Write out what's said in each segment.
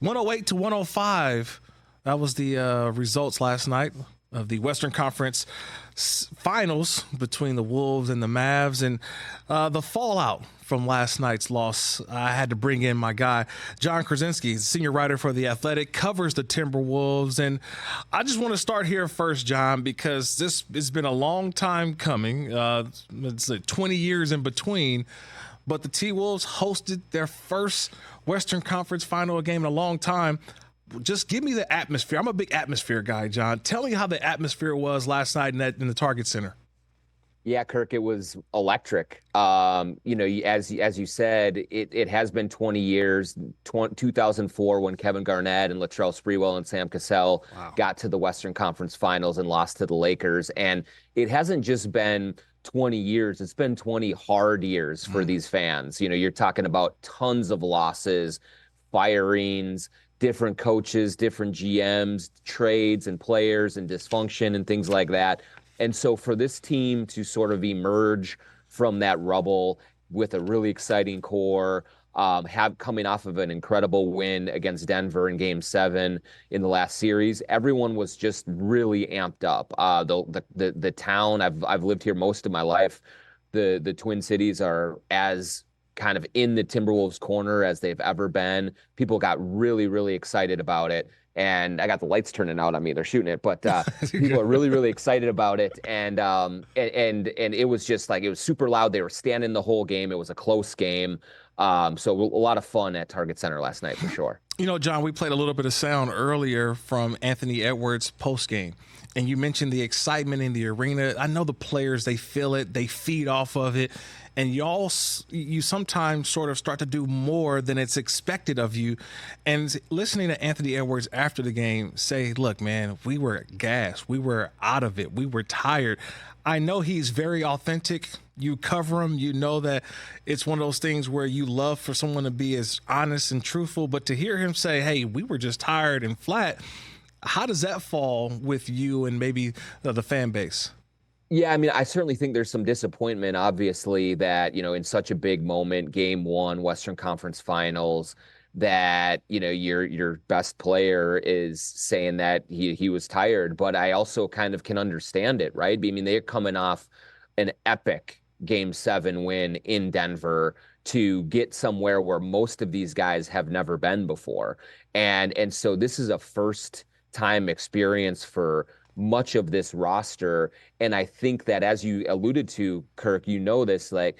108 to 105. That was the results last night of the Western Conference Finals between the Wolves and the Mavs. And the fallout from last night's loss, I had to bring in my guy, Jon Krawczynski, senior writer for The Athletic, covers the Timberwolves. And I just want to start here first, John, because this has been a long time coming. It's like 20 years in between. But the T-Wolves hosted their first Western Conference Final game in a long time. Just give me the atmosphere. I'm a big atmosphere guy, John. Tell me how the atmosphere was last night in the Target Center. Yeah, Kirk, it was electric. As you said, it has been 20 years. 2004 when Kevin Garnett and Latrell Sprewell and Sam Cassell got to the Western Conference Finals and lost to the Lakers. And it hasn't just been 20 years. It's been 20 hard years for these fans. You're talking about tons of losses, firings, different coaches, different GMs, trades and players and dysfunction and things like that. And so for this team to sort of emerge from that rubble with a really exciting core, coming off of an incredible win against Denver in Game 7 in the last series, everyone was just really amped up. The town, I've lived here most of my life. The Twin Cities are as kind of in the Timberwolves corner as they've ever been. People got really, really excited about it. And I got the lights turning out on me. They're shooting it, but people are really, really excited about it. And it was just like, it was super loud. They were standing the whole game. It was a close game. So a lot of fun at Target Center last night for sure. John, we played a little bit of sound earlier from Anthony Edwards' postgame. And you mentioned the excitement in the arena. I know the players, they feel it, they feed off of it. And you sometimes sort of start to do more than it's expected of you. And listening to Anthony Edwards after the game say, look, man, we were gassed. We were out of it. We were tired. I know he's very authentic. You cover him. You know that it's one of those things where you love for someone to be as honest and truthful. But to hear him say, hey, we were just tired and flat, how does that fall with you and maybe the fan base? Yeah, I mean, I certainly think there's some disappointment, obviously, that, in such a big moment, Game 1, Western Conference Finals, that, your best player is saying that he was tired. But I also kind of can understand it, right? I mean, they're coming off an epic Game 7 win in Denver to get somewhere where most of these guys have never been before. And so this is a first-time experience for much of this roster. And I think that, as you alluded to, Kirk, this, like,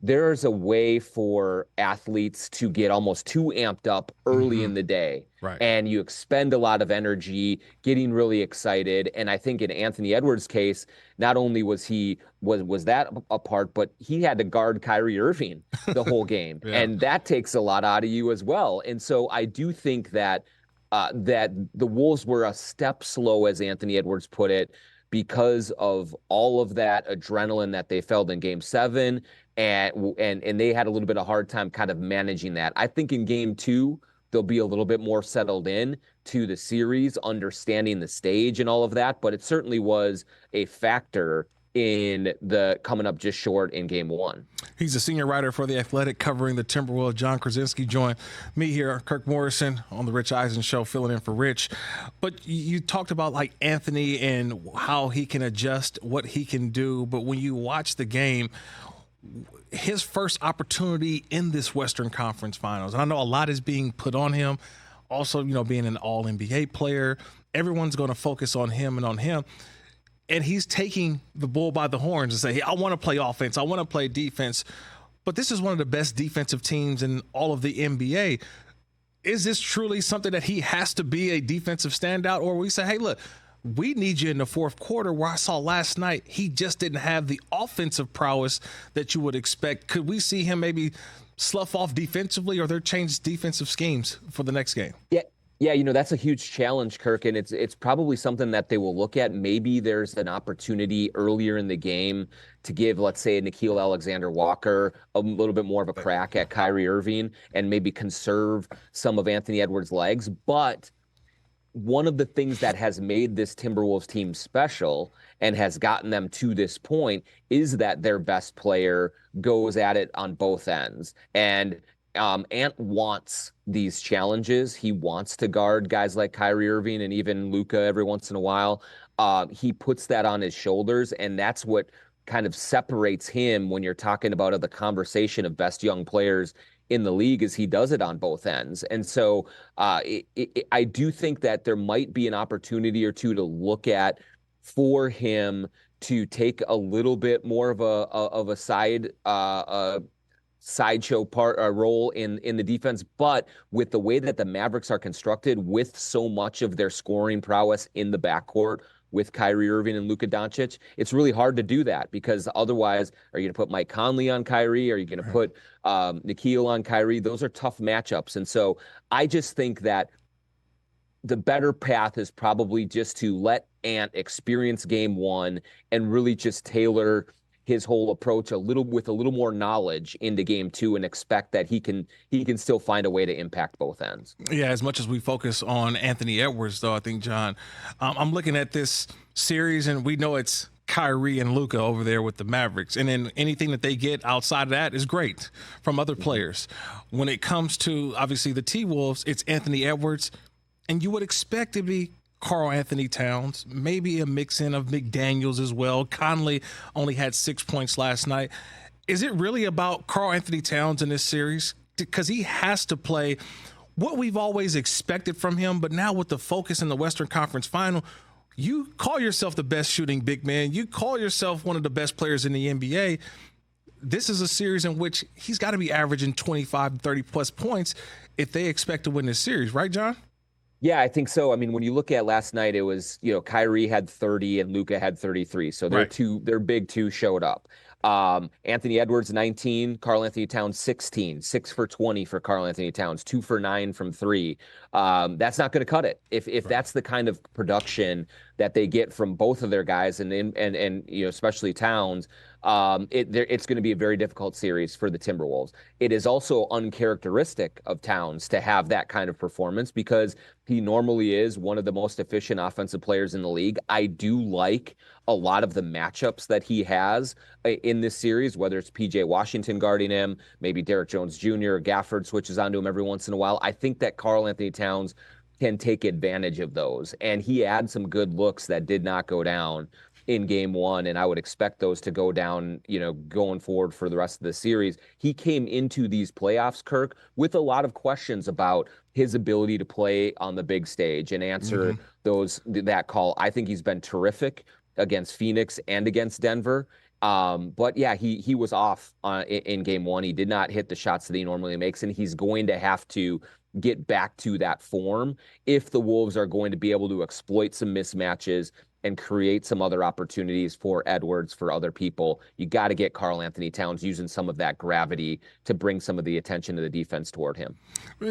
there's a way for athletes to get almost too amped up early in the day. Right. And you expend a lot of energy getting really excited. And I think in Anthony Edwards' case, not only was that a part, but he had to guard Kyrie Irving the whole game. Yeah. And that takes a lot out of you as well. And so I do think that that the Wolves were a step slow, as Anthony Edwards put it, because of all of that adrenaline that they felt in Game 7, and they had a little bit of hard time kind of managing that. I think in Game 2, they'll be a little bit more settled in to the series, understanding the stage and all of that, but it certainly was a factor in the coming up just short in Game 1. He's a senior writer for The Athletic covering the Timberwolves. Jon Krawczynski joined me here, Kirk Morrison, on the Rich Eisen Show, filling in for Rich. But you talked about like Anthony and how he can adjust, what he can do. But when you watch the game, his first opportunity in this Western Conference Finals, and I know a lot is being put on him, also, being an all-NBA player, everyone's going to focus on him and on him. And he's taking the bull by the horns and say, hey, I want to play offense. I want to play defense. But this is one of the best defensive teams in all of the NBA. Is this truly something that he has to be a defensive standout? Or we say, hey, look, we need you in the fourth quarter, where I saw last night he just didn't have the offensive prowess that you would expect. Could we see him maybe slough off defensively, or they're changed defensive schemes for the next game? Yeah, that's a huge challenge, Kirk, and it's probably something that they will look at. Maybe there's an opportunity earlier in the game to give, let's say, Nickeil Alexander-Walker a little bit more of a crack at Kyrie Irving and maybe conserve some of Anthony Edwards' legs. But one of the things that has made this Timberwolves team special and has gotten them to this point is that their best player goes at it on both ends. And Ant wants these challenges. He wants to guard guys like Kyrie Irving and even Luka every once in a while. He puts that on his shoulders, and that's what kind of separates him when you're talking about the conversation of best young players in the league, is he does it on both ends. And so I do think that there might be an opportunity or two to look at for him to take a little bit more of a sideshow part role in the defense. But with the way that the Mavericks are constructed, with so much of their scoring prowess in the backcourt with Kyrie Irving and Luka Doncic, it's really hard to do that, because otherwise, are you going to put Mike Conley on Kyrie? Are you going to put Nikhil on Kyrie? Those are tough matchups. And so I just think that the better path is probably just to let Ant experience game one and really just tailor his whole approach with a little more knowledge into game two, and expect that he can still find a way to impact both ends. Yeah, as much as we focus on Anthony Edwards, though, I think, John, I'm looking at this series, and we know it's Kyrie and Luka over there with the Mavericks. And then anything that they get outside of that is great from other players. When it comes to, obviously, the T-Wolves, it's Anthony Edwards, and you would expect it to be Karl-Anthony Towns, maybe a mix-in of McDaniels as well. Conley only had 6 points last night. Is it really about Karl-Anthony Towns in this series? Because he has to play what we've always expected from him, but now with the focus in the Western Conference Final, you call yourself the best shooting big man. You call yourself one of the best players in the NBA. This is a series in which he's got to be averaging 25, 30-plus points if they expect to win this series, right, John? Yeah, I think so. I mean, when you look at last night, it was, Kyrie had 30 and Luka had 33. So their big two showed up. Anthony Edwards, 19, Karl-Anthony Towns, 16, 6 for 20 for Karl-Anthony Towns, 2 for 9 from 3. That's not going to cut it. If that's the kind of production that they get from both of their guys, and especially Towns, it's going to be a very difficult series for the Timberwolves. It is also uncharacteristic of Towns to have that kind of performance, because he normally is one of the most efficient offensive players in the league. I do like a lot of the matchups that he has in this series, whether it's PJ Washington guarding him, maybe Derek Jones Jr., Gafford switches onto him every once in a while. I think that Karl-Anthony Towns can take advantage of those, and he had some good looks that did not go down in game one, and I would expect those to go down, going forward for the rest of the series. He came into these playoffs, Kirk, with a lot of questions about his ability to play on the big stage and answer that call. I think he's been terrific against Phoenix and against Denver. But yeah, he was off in game one. He did not hit the shots that he normally makes, and he's going to have to get back to that form if the Wolves are going to be able to exploit some mismatches and create some other opportunities for Edwards, for other people. You got to get Karl-Anthony Towns using some of that gravity to bring some of the attention of the defense toward him.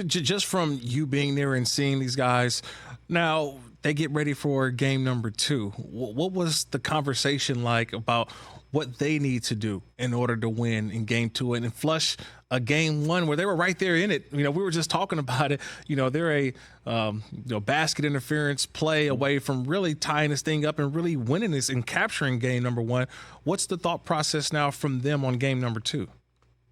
Just from you being there and seeing these guys, now they get ready for game number 2. What was the conversation like about what they need to do in order to win in game 2 and flush a game 1 where they were right there in it? We were just talking about it. They're a basket interference play away from really tying this thing up and really winning this and capturing game number 1. What's the thought process now from them on game number 2?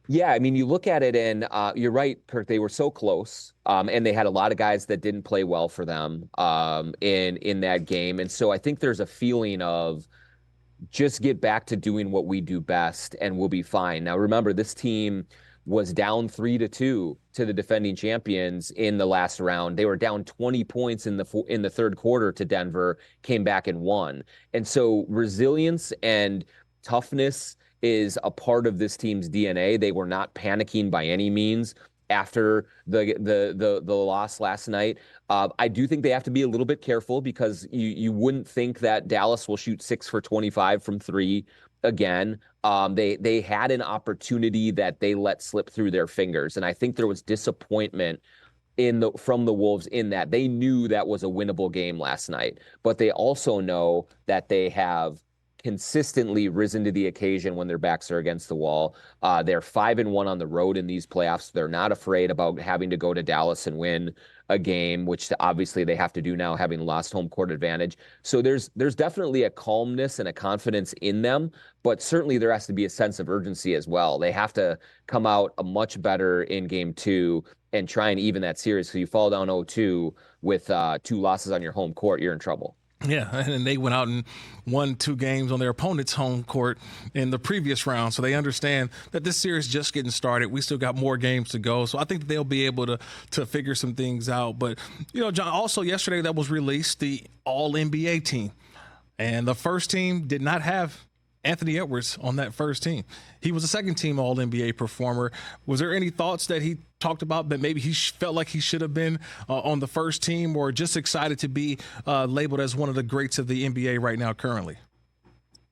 Yeah, I mean, you look at it, and you're right, Kirk. They were so close, and they had a lot of guys that didn't play well for them in that game. And so I think there's a feeling of just get back to doing what we do best, and we'll be fine. Now, remember, this team was down 3-2 to the defending champions in the last round. They were down 20 points in the third quarter to Denver, came back and won. And so resilience and toughness is a part of this team's DNA. They were not panicking by any means after the loss last night. I do think they have to be a little bit careful, because you wouldn't think that Dallas will shoot 6 for 25 from 3 again. They had an opportunity that they let slip through their fingers, and I think there was disappointment from the Wolves in that they knew that was a winnable game last night, but they also know that they have consistently risen to the occasion when their backs are against the wall. They're 5-1 on the road in these playoffs. They're not afraid about having to go to Dallas and win a game, which obviously they have to do now, having lost home court advantage. So there's definitely a calmness and a confidence in them, but certainly there has to be a sense of urgency as well. They have to come out a much better in game 2 and try and even that series. So you fall down 0-2 with 2 losses on your home court, you're in trouble. Yeah, and they went out and won 2 games on their opponent's home court in the previous round. So they understand that this series is just getting started. We still got more games to go. So I think that they'll be able to figure some things out. But, Jon, also yesterday that was released, the All-NBA team. And the first team did not have Anthony Edwards on that first team. He was a second-team All-NBA performer. Was there any thoughts that he talked about that maybe he felt like he should have been on the first team, or just excited to be labeled as one of the greats of the NBA right now currently?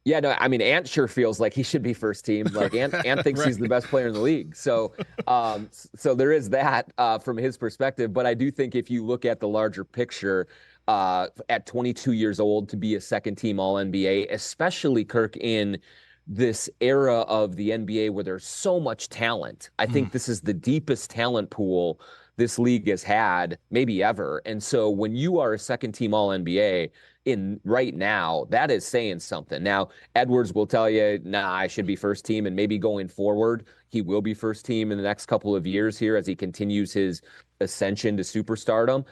Yeah, no, I mean, Ant sure feels like he should be first team. Like Ant thinks Right. He's the best player in the league. So, so there is that from his perspective. But I do think if you look at the larger picture, at 22 years old to be a second-team All-NBA, especially Kirk in this era of the NBA where there's so much talent. I think this is the deepest talent pool this league has had maybe ever. And so when you are a second-team All-NBA in right now, that is saying something. Now, Edwards will tell you, nah, I should be first team, and maybe going forward, he will be first team in the next couple of years here as he continues his ascension to superstardom.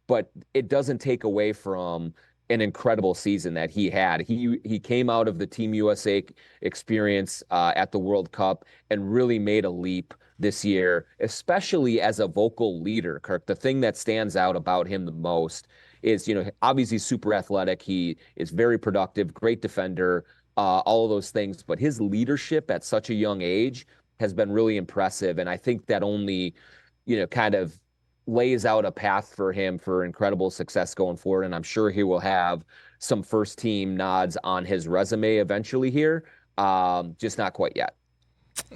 But it doesn't take away from an incredible season that he had. He came out of the Team USA experience at the World Cup and really made a leap this year, especially as a vocal leader, Kirk. The thing that stands out about him the most is, obviously super athletic. He is very productive, great defender, all of those things. But his leadership at such a young age has been really impressive. And I think that only, kind of lays out a path for him for incredible success going forward. And I'm sure he will have some first team nods on his resume eventually here. Just not quite yet.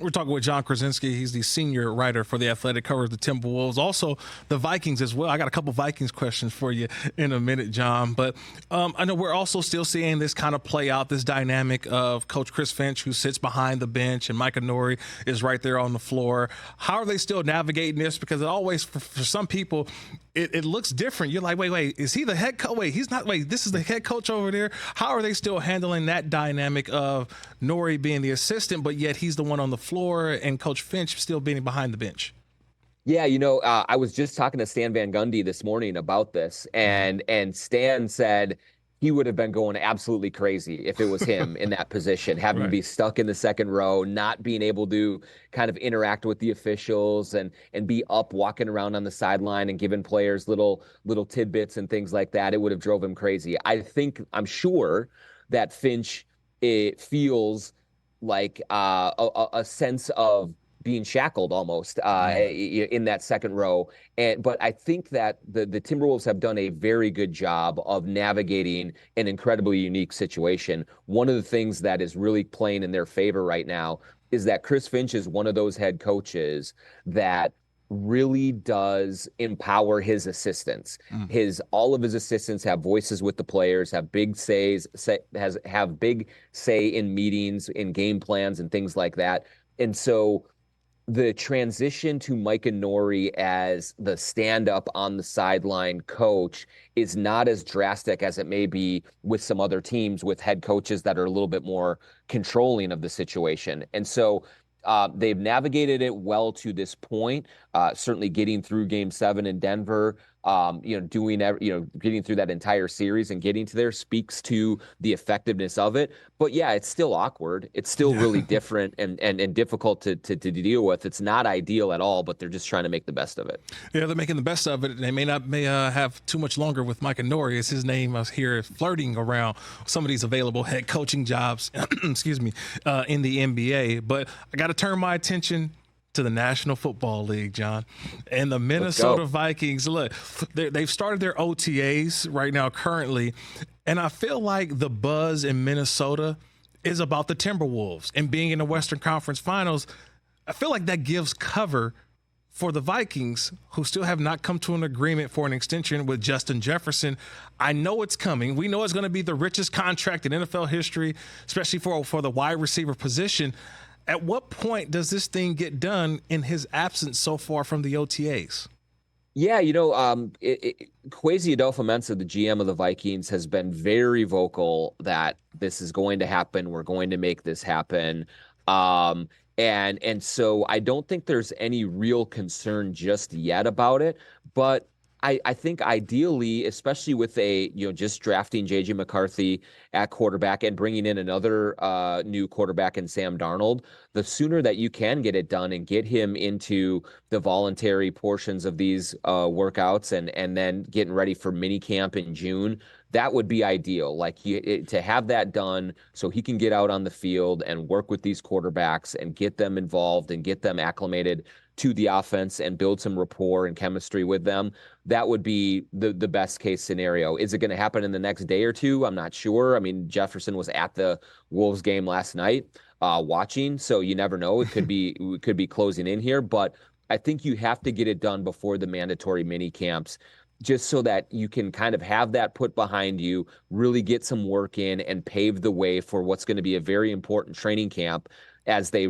We're talking with Jon Krawczynski. He's the senior writer for The Athletic, covers the Timberwolves, also the Vikings as well. I got a couple Vikings questions for you in a minute, Jon. But I know we're also still seeing this kind of play out, this dynamic of Coach Chris Finch, who sits behind the bench, and Micah Nori is right there on the floor. How are they still navigating this? Because it always, for some people, it looks different. You're like, wait, is he the head coach? Wait, he's not. Wait, this is the head coach over there. How are they still handling that dynamic of Nori being the assistant, but yet he's the one on the floor, and Coach Finch still being behind the bench? Yeah, I was just talking to Stan Van Gundy this morning about this, and Stan said he would have been going absolutely crazy if it was him in that position, having to be stuck in the second row, not being able to kind of interact with the officials and be up walking around on the sideline and giving players little tidbits and things like that. It would have drove him crazy. I'm sure that Finch feels like a sense of being shackled almost in that second row. But I think that the Timberwolves have done a very good job of navigating an incredibly unique situation. One of the things that is really playing in their favor right now is that Chris Finch is one of those head coaches that really does empower his assistants. All of his assistants have voices with the players, have big have big say in meetings, in game plans, and things like that. And so the transition to Micah Nori as the stand-up on the sideline coach is not as drastic as it may be with some other teams with head coaches that are a little bit more controlling of the situation. And so they've navigated it well to this point, certainly getting through Game 7 in Denver, getting through that entire series and getting to there speaks to the effectiveness of it. But yeah, it's still awkward. It's still really different and difficult to deal with. It's not ideal at all, but they're just trying to make the best of it. Yeah, they're making the best of it. They may have too much longer with Micah Nori, as his name is here flirting around some of these available head coaching jobs, excuse me, in the NBA. But I got to turn my attention to the National Football League, Jon, and the Minnesota Vikings. Look, they've started their OTAs right now currently, and I feel like the buzz in Minnesota is about the Timberwolves and being in the Western Conference Finals. I feel like that gives cover for the Vikings, who still have not come to an agreement for an extension with Justin Jefferson, I know it's coming. We know it's going to be the richest contract in NFL history, especially for the wide receiver position. At what point does this thing get done in his absence so far from the OTAs? Yeah, Kwesi Adolfo-Mensah, the GM of the Vikings, has been very vocal that this is going to happen. We're going to make this happen. And so I don't think there's any real concern just yet about it. But I think ideally, especially with just drafting JJ McCarthy at quarterback and bringing in another new quarterback in Sam Darnold, the sooner that you can get it done and get him into the voluntary portions of these workouts and then getting ready for mini camp in June, that would be ideal. To have that done so he can get out on the field and work with these quarterbacks and get them involved and get them acclimated to the offense and build some rapport and chemistry with them. That would be the best case scenario. Is it going to happen in the next day or two? I'm not sure. I mean, Jefferson was at the Wolves game last night watching, so you never know. It could be closing in here, but I think you have to get it done before the mandatory mini camps, just so that you can kind of have that put behind you, really get some work in and pave the way for what's going to be a very important training camp as they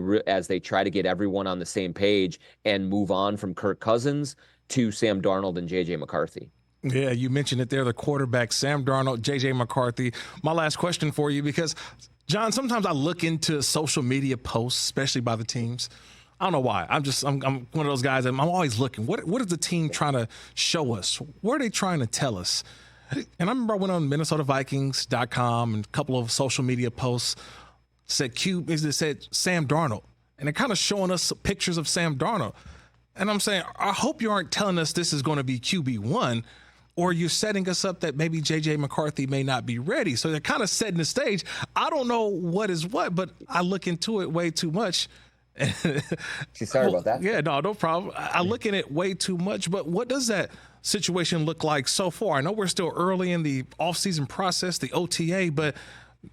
try to get everyone on the same page and move on from Kirk Cousins to Sam Darnold and JJ McCarthy. Yeah, you mentioned it there, the quarterback, Sam Darnold, JJ McCarthy. My last question for you, because, John, sometimes I look into social media posts, especially by the teams. I don't know why. I'm one of those guys. I'm always looking. What is the team trying to show us? What are they trying to tell us? And I remember I went on MinnesotaVikings.com and a couple of social media posts said Sam Darnold, and they're kind of showing us pictures of Sam Darnold. And I'm saying, I hope you aren't telling us this is going to be QB1, or you're setting us up that maybe JJ McCarthy may not be ready. So they're kind of setting the stage. I don't know what is what, but I look into it way too much. Sorry about that. Yeah, no problem. I look at it way too much, but what does that situation look like so far? I know we're still early in the offseason process, the OTA, but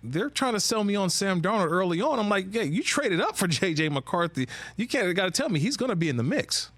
they're trying to sell me on Sam Darnold early on. I'm like, yeah, you traded up for JJ McCarthy. You got to tell me he's going to be in the mix.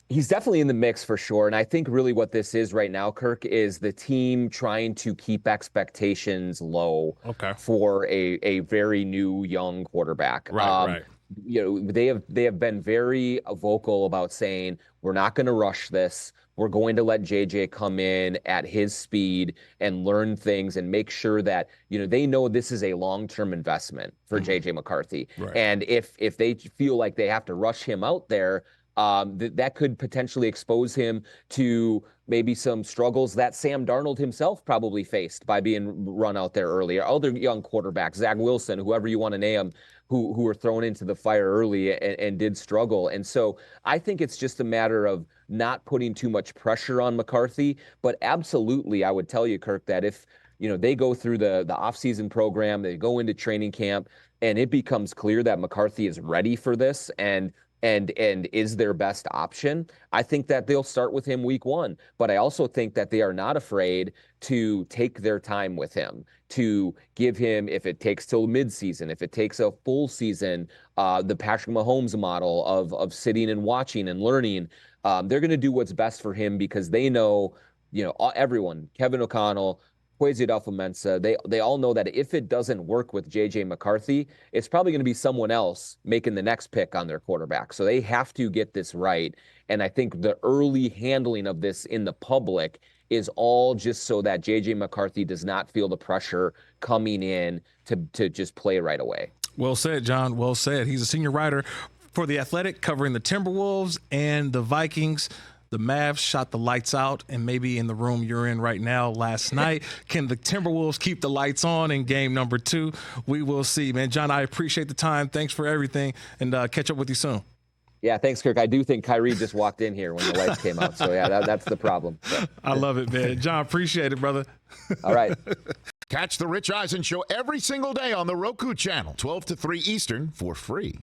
He's definitely in the mix for sure. And I think really what this is right now, Kirk, is the team trying to keep expectations low for a very new young quarterback. Right. They have been very vocal about saying, we're not going to rush this. We're going to let JJ come in at his speed and learn things and make sure that, they know this is a long-term investment for JJ McCarthy. Right. And if they feel like they have to rush him out there, that could potentially expose him to maybe some struggles that Sam Darnold himself probably faced by being run out there earlier. Other young quarterbacks, Zach Wilson, whoever you want to name, who were thrown into the fire early and did struggle. And so I think it's just a matter of not putting too much pressure on McCarthy. But absolutely, I would tell you, Kirk, that if they go through the offseason program, they go into training camp, and it becomes clear that McCarthy is ready for this and is their best option, I think that they'll start with him week one. But I also think that they are not afraid to take their time with him, to give him, if it takes till midseason, if it takes a full season, the Patrick Mahomes model of sitting and watching and learning. They're going to do what's best for him because they know, everyone, Kevin O'Connell, Kwesi Adolfo-Mensah, they all know that if it doesn't work with JJ McCarthy, it's probably going to be someone else making the next pick on their quarterback. So they have to get this right. And I think the early handling of this in the public is all just so that JJ McCarthy does not feel the pressure coming in to just play right away. Well said, John. Well said. He's a senior writer for The Athletic, covering the Timberwolves and the Vikings. The Mavs shot the lights out, and maybe in the room you're in right now last night. Can the Timberwolves keep the lights on in game number 2? We will see, man. John, I appreciate the time. Thanks for everything, and catch up with you soon. Yeah, thanks, Kirk. I do think Kyrie just walked in here when the lights came out. So, yeah, that's the problem. So. I love it, man. John, appreciate it, brother. All right. Catch the Rich Eisen Show every single day on the Roku channel, 12 to 3 Eastern, for free.